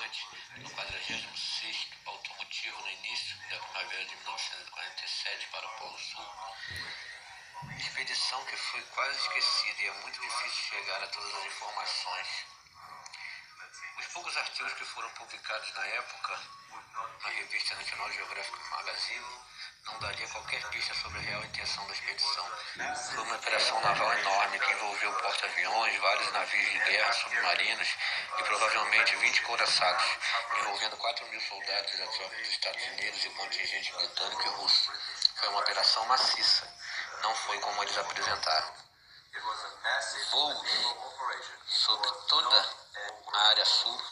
Almirante no 46º automotivo no início da primavera de 1947 para o Polo Sul. Expedição que foi quase esquecida e é muito difícil chegar a todas as informações. Os poucos artigos que foram publicados na época, na revista National Geographic Magazine, não daria qualquer pista sobre a real intenção da expedição. Foi uma operação naval enorme que envolveu porta-aviões, vários navios de guerra, submarinos e provavelmente 20 couraçados, envolvendo 4.000 soldados da tropa dos Estados Unidos e contingente britânico e russo. Foi uma operação maciça, não foi como eles apresentaram. Voos sobre toda a área sul,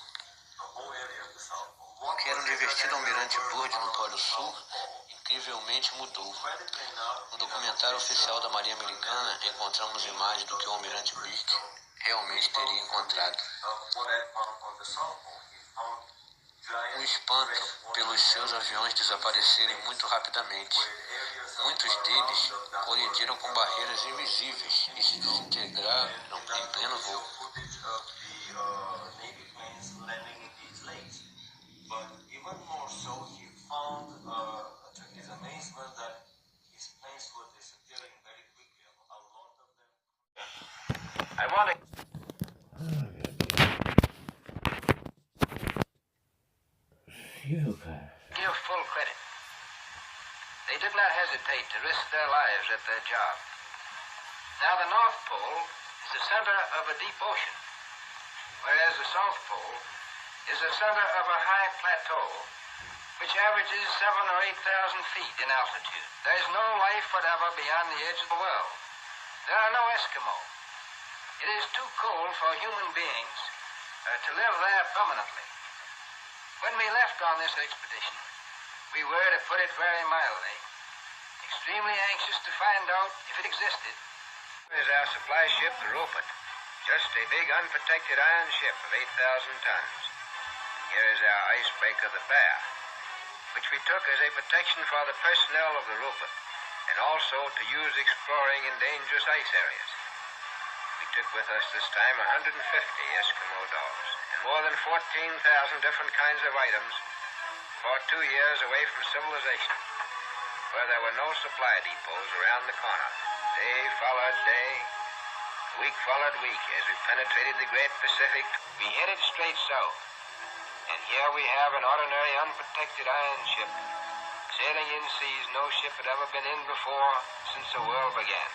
o que era um divertido Almirante Byrd no Polo Sul, incrivelmente mudou. No documentário oficial da Marinha Americana, encontramos imagens do que o Almirante Byrd realmente teria encontrado. O espanto pelos seus aviões desaparecerem muito rapidamente. Muitos deles colidiram com barreiras invisíveis e se desintegraram em pleno voo. I want to give full credit. They did not hesitate to risk their lives at their job. Now the North Pole is the center of a deep ocean, whereas the South Pole is the center of a high plateau, which averages 7,000 or 8,000 feet in altitude. There is no life whatever beyond the edge of the world. There are no Eskimos. It is too cold for human beings to live there permanently. When we left on this expedition, we were, to put it very mildly, extremely anxious to find out if it existed. Here is our supply ship, the Rupert, just a big unprotected iron ship of 8,000 tons. Here is our icebreaker, the Bear, which we took as a protection for the personnel of the Rupert, and also to use exploring in dangerous ice areas. We took with us this time 150 Eskimo dogs, and more than 14,000 different kinds of items for 2 years away from civilization, where there were no supply depots around the corner. Day followed day, week followed week, as we penetrated the great Pacific. We headed straight south, and here we have an ordinary unprotected iron ship, sailing in seas no ship had ever been in before since the world began.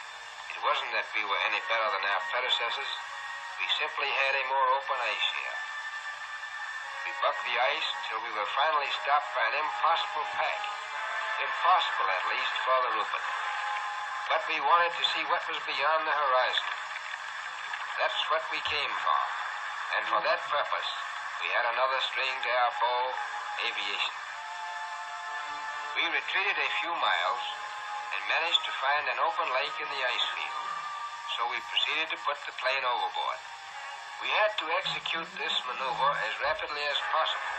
It wasn't that we were any better than our predecessors. We simply had a more open ice here. We bucked the ice till we were finally stopped by an impossible pack. Impossible, at least, for the Rupert. But we wanted to see what was beyond the horizon. That's what we came for. And for that purpose, we had another string to our bow, aviation. We retreated a few miles and managed to find an open lake in the ice field. So we proceeded to put the plane overboard. We had to execute this maneuver as rapidly as possible,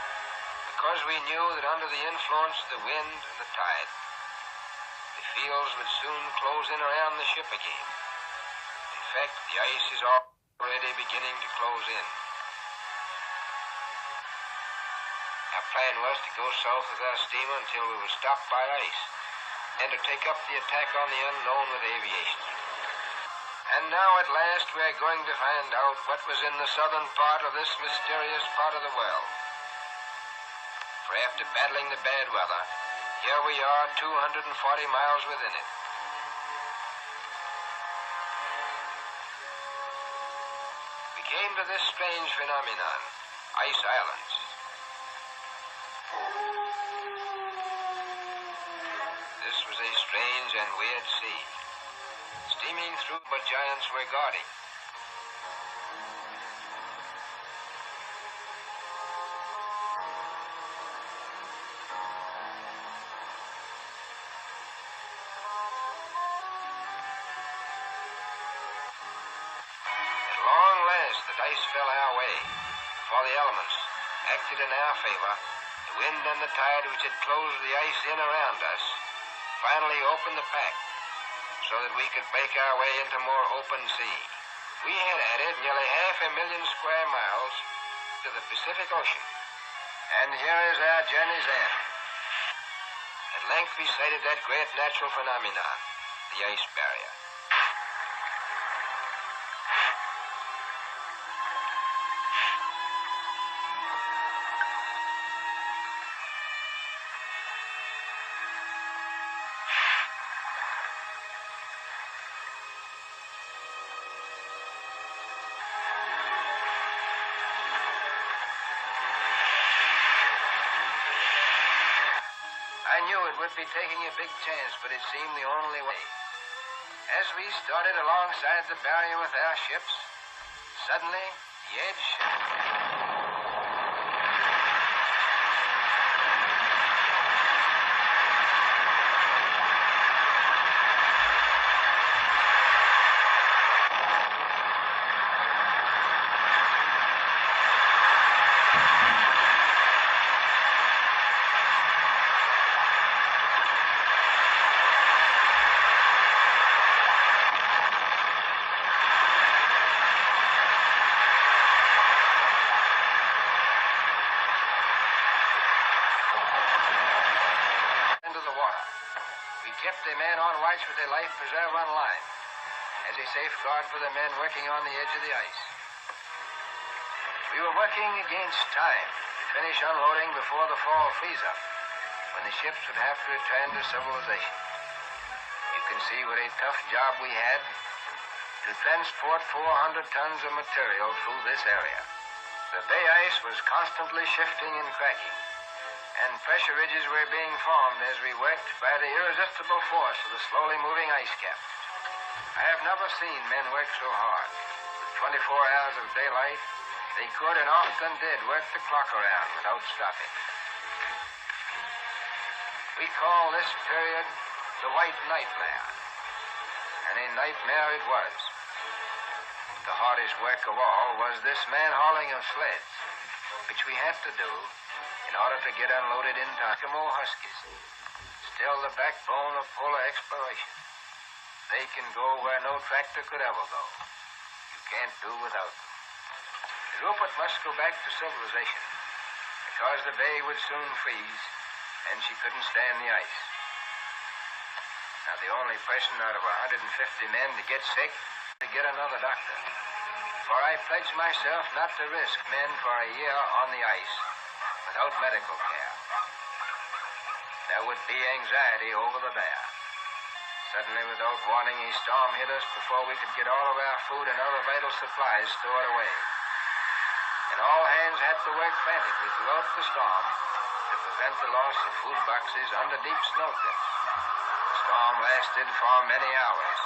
because we knew that under the influence of the wind and the tide, the fields would soon close in around the ship again. In fact, the ice is already beginning to close in. Our plan was to go south with our steamer until we were stopped by ice, and to take up the attack on the unknown with aviation. And now at last we are going to find out what was in the southern part of this mysterious part of the world. For after battling the bad weather, here we are 240 miles within it. We came to this strange phenomenon, ice islands. This was a strange and weird sea, steaming through what giants were guarding. At long last, the dice fell our way, for the elements acted in our favor. The wind and the tide which had closed the ice in around us finally opened the pack, so that we could break our way into more open sea. We had added nearly 500,000 square miles to the Pacific Ocean, And here is our journey's end. At length we sighted that great natural phenomenon, the ice barrier. I knew it would be taking a big chance, but it seemed the only way. As we started alongside the barrier with our ships, suddenly the edge shifted. Kept a man on watch with a life preserver on line as a safeguard for the men working on the edge of the ice. We were working against time to finish unloading before the fall freeze-up, when the ships would have to return to civilization. You can see what a tough job we had to transport 400 tons of material through this area. The bay ice was constantly shifting and cracking, and pressure ridges were being formed as we worked by the irresistible force of the slowly moving ice cap. I have never seen men work so hard. With 24 hours of daylight, they could and often did work the clock around without stopping. We call this period the White Nightmare, and a nightmare it was. The hardest work of all was this man-hauling of sleds, which we had to do in order to get unloaded in Eskimo Huskies, still the backbone of polar exploration. They can go where no tractor could ever go. You can't do without them. The Rupert must go back to civilization, because the bay would soon freeze, and she couldn't stand the ice. Now, the only person out of 150 men to get sick to get another doctor. For I pledged myself not to risk men for a year on the ice without medical care. There would be anxiety over the bear. Suddenly, without warning, a storm hit us before we could get all of our food and other vital supplies stored away. And all hands had to work frantically throughout the storm to prevent the loss of food boxes under deep snowdrifts. The storm lasted for many hours.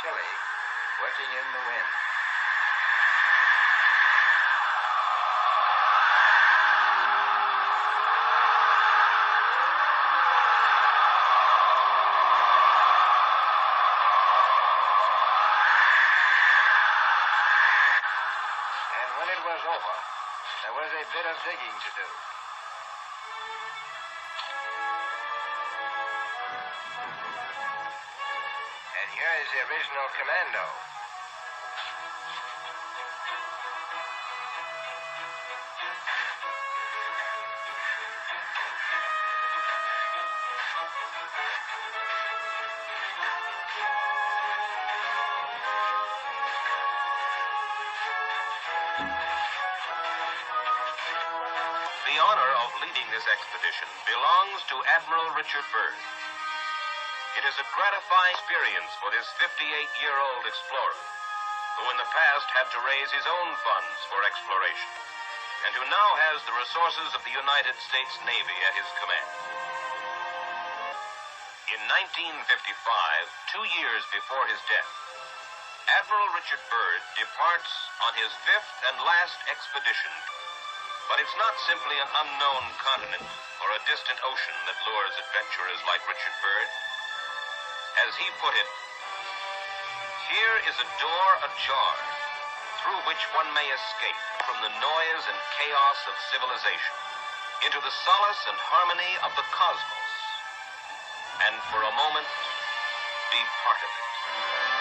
Chilly, working in the wind. And when it was over, there was a bit of digging to do. Here is the original commando. The honor of leading this expedition belongs to Admiral Richard Byrd. It is a gratifying experience for this 58-year-old explorer, who in the past had to raise his own funds for exploration, and who now has the resources of the United States Navy at his command. In 1955, 2 years before his death, Admiral Richard Byrd departs on his 5th and last expedition. But it's not simply an unknown continent or a distant ocean that lures adventurers like Richard Byrd. As he put it, here is a door ajar, through which one may escape from the noise and chaos of civilization into the solace and harmony of the cosmos, and for a moment be part of it.